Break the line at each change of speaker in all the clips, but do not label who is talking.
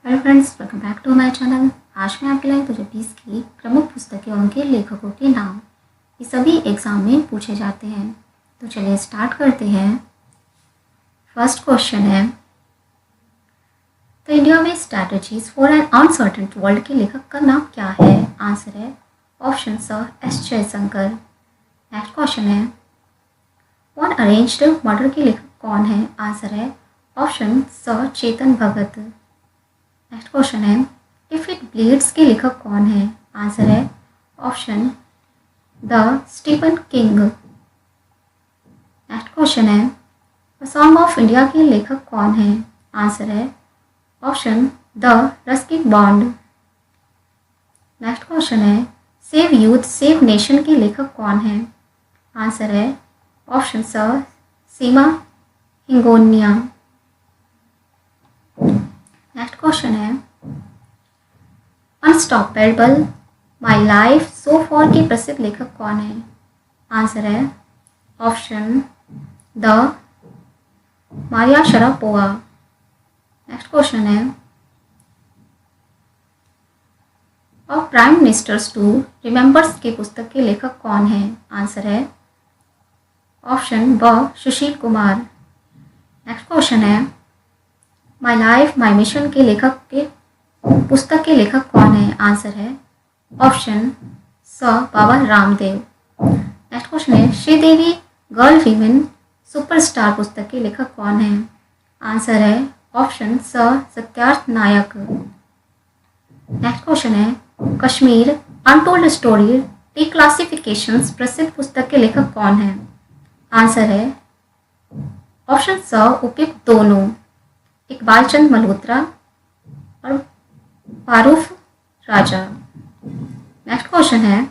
Hello friends, welcome back to my channel. आज मैं आपके लिए 2020 की प्रमुख पुस्तकें और उनके लेखकों के नाम ये सभी एग्जाम में पूछे जाते हैं। तो चलिए स्टार्ट करते हैं। फर्स्ट क्वेश्चन है, तो इंडिया में strategies for an uncertain world के लेखक का नाम क्या है? आंसर है ऑप्शन स एस जयशंकर। नेक्स्ट क्वेश्चन है, वन अरेंज्ड मर्डर के लेखक कौन है? आंसर है ऑप्शन स चेतन भगत। नेक्स्ट क्वेश्चन है, इफ इट ब्लीड्स के लेखक कौन है? आंसर है ऑप्शन द स्टीफन किंग। नेक्स्ट क्वेश्चन है, सॉन्ग ऑफ इंडिया के लेखक कौन है? आंसर है ऑप्शन द रस्किन बॉन्ड। नेक्स्ट क्वेश्चन है, सेव यूथ सेव नेशन के लेखक कौन है? आंसर है ऑप्शन स सीमा हिंगोनिया। नेक्स्ट क्वेश्चन है, unstoppable my life so far के प्रसिद्ध लेखक कौन है? आंसर है ऑप्शन द मारिया शरापोवा। नेक्स्ट क्वेश्चन है, of prime ministers to remembers के पुस्तक के लेखक कौन है? आंसर है ऑप्शन ब सुशील कुमार। नेक्स्ट क्वेश्चन है, माई लाइफ माई मिशन के लेखक के पुस्तक के लेखक कौन है? आंसर है ऑप्शन स बाबा रामदेव। नेक्स्ट क्वेश्चन है, श्रीदेवी गर्ल वीमेन सुपरस्टार पुस्तक के लेखक कौन है? आंसर है ऑप्शन स सत्यार्थ नायक। नेक्स्ट क्वेश्चन है, कश्मीर अनटोल्ड स्टोरी डिक्लासिफिकेशंस प्रसिद्ध पुस्तक के लेखक कौन है? आंसर है ऑप्शन स उपयुक्त दोनों, इकबाल चंद मल्होत्रा और फारूफ राजा। नेक्स्ट क्वेश्चन है,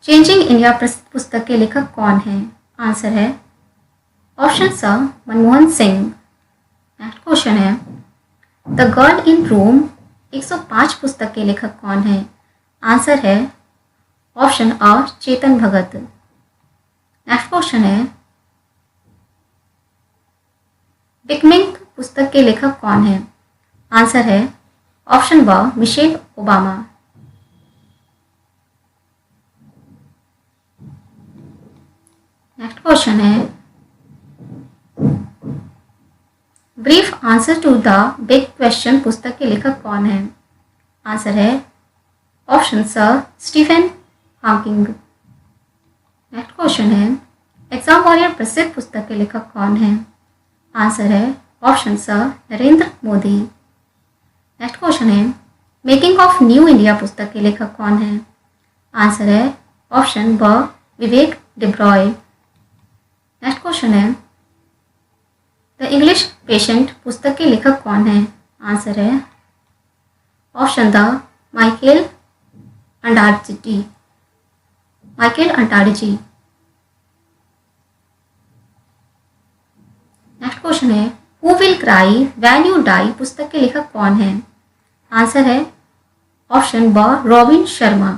चेंजिंग इंडिया प्रसिद्ध पुस्तक के लेखक कौन है? आंसर है ऑप्शन स मनमोहन सिंह। नेक्स्ट क्वेश्चन है, द गर्ल इन रूम 105 पुस्तक के लेखक कौन है? आंसर है ऑप्शन अ चेतन भगत। नेक्स्ट क्वेश्चन है, बिकमिंग पुस्तक के लेखक कौन है? आंसर है ऑप्शन ब मिशेल ओबामा। नेक्स्ट क्वेश्चन है, brief answer to the big question पुस्तक के लेखक कौन है? आंसर है ऑप्शन स स्टीफन हॉकिंग। नेक्स्ट क्वेश्चन है, एग्जाम वॉरियर प्रसिद्ध पुस्तक के लेखक कौन है? आंसर है ऑप्शन स नरेंद्र मोदी। नेक्स्ट क्वेश्चन है, मेकिंग ऑफ न्यू इंडिया पुस्तक के लेखक कौन है? आंसर है ऑप्शन ब विवेक डिब्रॉय। नेक्स्ट क्वेश्चन है, द इंग्लिश पेशेंट पुस्तक के लेखक कौन है? आंसर है ऑप्शन द माइकल अंडार्जी। नेक्स्ट क्वेश्चन है, who will cry when you die पुस्तक के लेखक कौन है? आंसर है ऑप्शन ब रॉबिन शर्मा।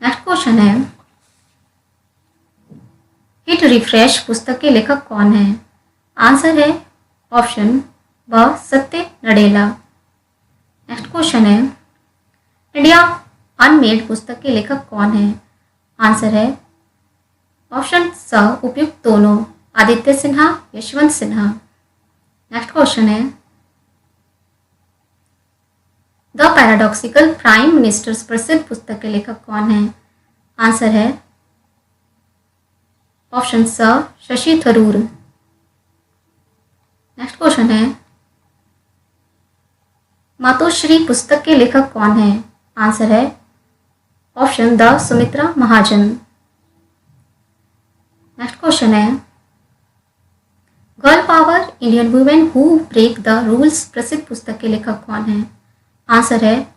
नेक्स्ट क्वेश्चन है, हिट रिफ्रेश पुस्तक के लेखक कौन है? आंसर है ऑप्शन ब सत्य नडेला। नेक्स्ट क्वेश्चन है, इंडिया अनमेड पुस्तक के लेखक कौन है? आंसर है ऑप्शन स उपयुक्त दोनों, आदित्य सिन्हा यशवंत सिन्हा। नेक्स्ट क्वेश्चन है, द पैराडॉक्सिकल प्राइम मिनिस्टर्स प्रसिद्ध पुस्तक के लेखक कौन है? आंसर है ऑप्शन स शशि थरूर। नेक्स्ट क्वेश्चन है, मातोश्री पुस्तक के लेखक कौन है? आंसर है ऑप्शन द सुमित्रा महाजन। नेक्स्ट क्वेश्चन है, girl power Indian women who break the rules प्रसिद्ध पुस्तक के लेखक कौन है? आंसर है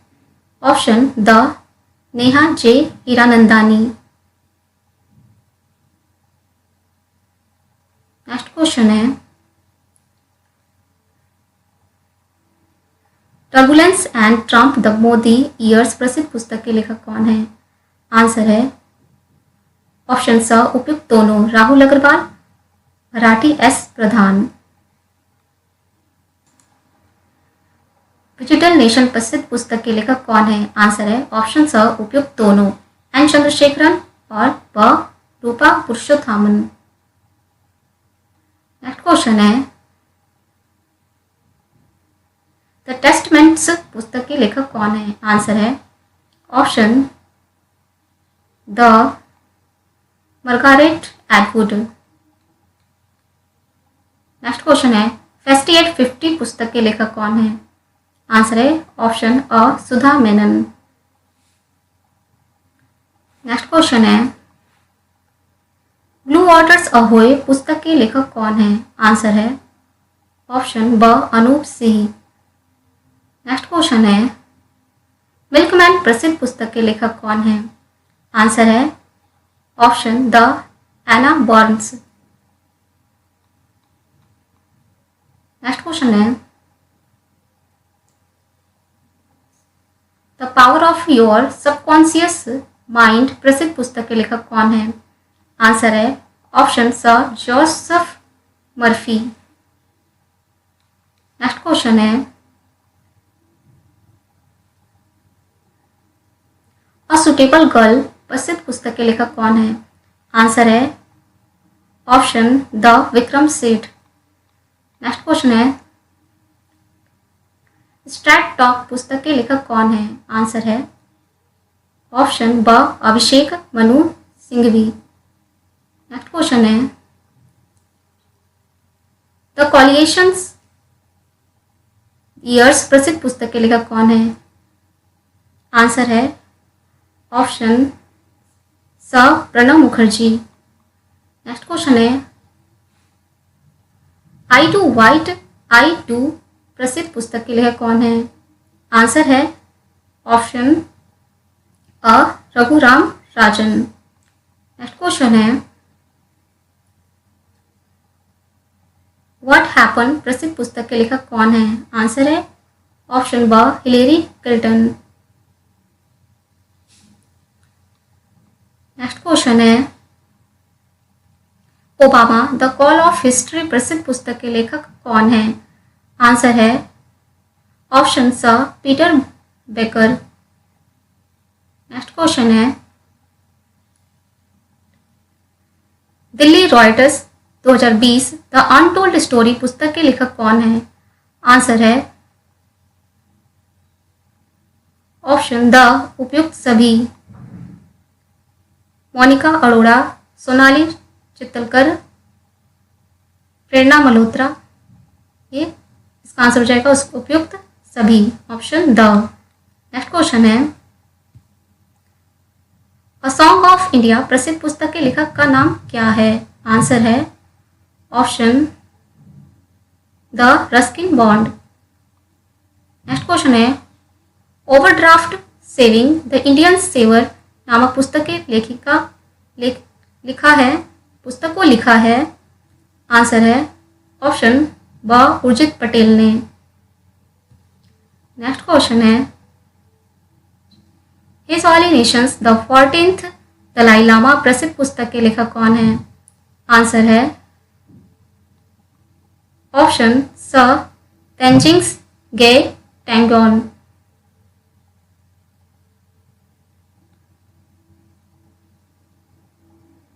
ऑप्शन द Neha J Hiranandani. Next question है, turbulence and Trump the Modi years प्रसिद्ध पुस्तक के लेखक कौन है? आंसर है ऑप्शन स उपयुक्त दोनों, राहुल अग्रवाल मराठी एस प्रधान। डिजिटल नेशन प्रसिद्ध पुस्तक के लेखक कौन है? आंसर है ऑप्शन स उपयुक्त दोनों, एन चंद्रशेखरन और ब रूपा पुरुषोत्तमन। नेक्स्ट क्वेश्चन है द टेस्टमेंट्स पुस्तक के लेखक कौन है? आंसर है option the Margaret Atwood. Next question है फेस्टिएट 50 पुस्तक के लेखक कौन है? आंसर है ऑप्शन अ सुधा मेनन। नेक्स्ट क्वेश्चन है ब्लू वाटर्स अहोय पुस्तक के लेखक कौन है? आंसर है ऑप्शन ब अनूप सिंह। नेक्स्ट क्वेश्चन है मिल्कमैन प्रसिद्ध पुस्तक के लेखक कौन है? आंसर है ऑप्शन द एना बर्न्स। नेक्स्ट क्वेश्चन है the power of your subconscious mind प्रसिद्ध पुस्तक के लेखक कौन है? आंसर है ऑप्शन स जोसेफ मर्फी। नेक्स्ट क्वेश्चन है अ सुटेबल गर्ल प्रसिद्ध पुस्तक के लेखक कौन है? आंसर है option the Vikram Seth. Next question है स्ट्रैट टॉक पुस्तक के लेखक कौन है? आंसर है ऑप्शन ब अभिषेक मनु सिंघवी। नेक्स्ट क्वेश्चन है द कॉलिएशंस ईयर्स प्रसिद्ध पुस्तक के लेखक कौन है? आंसर है ऑप्शन स प्रणब मुखर्जी। नेक्स्ट क्वेश्चन है आई टू वाइट आई टू प्रसिद्ध पुस्तक के लेखक कौन है? आंसर है ऑप्शन अ रघुराम राजन। नेक्स्ट क्वेश्चन है व्हाट हैपन प्रसिद्ध पुस्तक के लेखक कौन है? आंसर है ऑप्शन ब हिलेरी क्लिंटन। नेक्स्ट क्वेश्चन है Obama the call of history प्रसिद्ध पुस्तक के लेखक कौन है? आंसर है ऑप्शन स पीटर बेकर। नेक्स्ट क्वेश्चन है Delhi Reuters 2020 the untold story पुस्तक के लेखक कौन है? आंसर है ऑप्शन द उपयुक्त सभी, मोनिका अरोड़ा, सोनाली चित्तलकर, प्रेरणा मल्होत्रा। ये इसका आंसर हो जाएगा उसको उपयुक्त सभी, ऑप्शन द। नेक्स्ट क्वेश्चन है अ सॉन्ग ऑफ इंडिया प्रसिद्ध पुस्तक के लेखक का नाम क्या है? आंसर है ऑप्शन द रस्किन बॉन्ड। नेक्स्ट क्वेश्चन है overdraft saving the Indian saver नामक पुस्तक के लेखिका पुस्तक को लिखा है? आंसर है ऑप्शन ब उर्जित पटेल ने। नेक्स्ट क्वेश्चन है his holiness the 14th Dalai Lama प्रसिद्ध पुस्तक के लेखक कौन है? आंसर है ऑप्शन स तेंजिंग्स गे टैंगोन।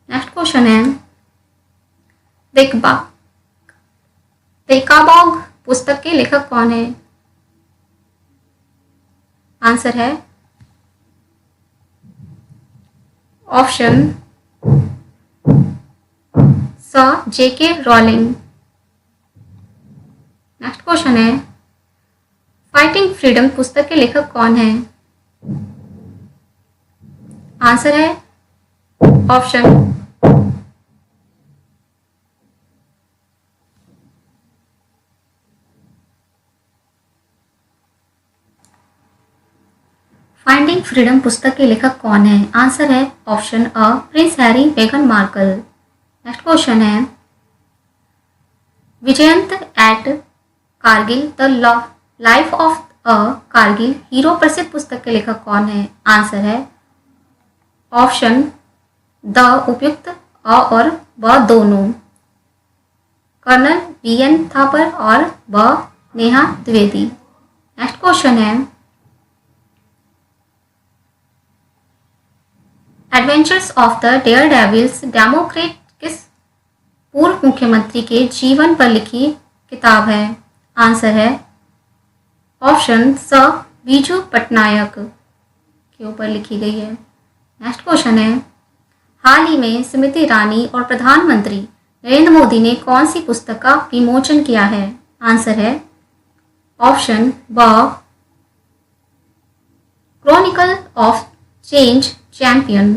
नेक्स्ट क्वेश्चन है देकाबॉग पुस्तक के लेखक कौन है? आंसर है ऑप्शन स जेके रॉलिंग। नेक्स्ट क्वेश्चन है फाइटिंग फ्रीडम पुस्तक के लेखक कौन है? आंसर है ऑप्शन फाइंडिंग फ्रीडम पुस्तक के लेखक कौन है? आंसर है ऑप्शन अ प्रिंस हैरी मेगन मार्कल। नेक्स्ट क्वेश्चन है Vijyant at Kargil the life of a Kargil hero प्रसिद्ध पुस्तक के लेखक कौन है? आंसर है ऑप्शन द उपयुक्त अ और ब दोनों, कर्नल BN थापर और ब नेहा द्विवेदी। नेक्स्ट क्वेश्चन है, adventures of the dare devils democrat किस पूर्व मुख्यमंत्री के जीवन पर लिखी किताब है? आंसर है ऑप्शन स बीजू पटनायक के ऊपर लिखी गई है। नेक्स्ट क्वेश्चन है, हाल ही में स्मृति ईरानी और प्रधानमंत्री नरेंद्र मोदी ने कौन सी पुस्तक का विमोचन किया है? आंसर है ऑप्शन ब Chronicle of change champion.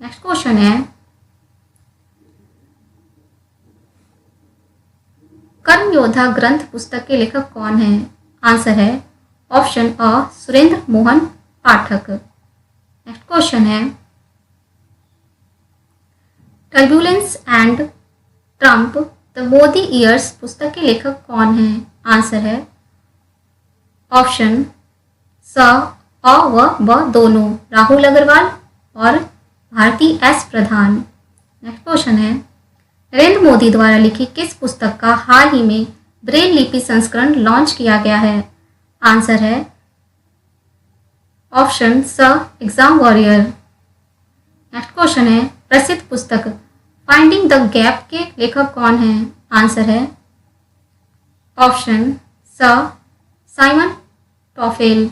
Next question है, कर्म योद्धा ग्रंथ पुस्तक के लेखक कौन है? आंसर है ऑप्शन अ सुरेंद्र मोहन पाठक। नेक्स्ट क्वेश्चन है, turbulence and Trump the Modi years पुस्तक के लेखक कौन है? आंसर है ऑप्शन स अ व ब दोनों, राहुल अग्रवाल और भारती एस प्रधान। नेक्स्ट क्वेश्चन है, नरेंद्र मोदी द्वारा लिखी किस पुस्तक का हाल ही में ब्रेल लिपि संस्करण लॉन्च किया गया है? आंसर है ऑप्शन स एग्जाम वॉरियर। नेक्स्ट क्वेश्चन है, प्रसिद्ध पुस्तक फाइंडिंग द गैप के लेखक कौन है? आंसर है ऑप्शन स साइमन टॉफेल।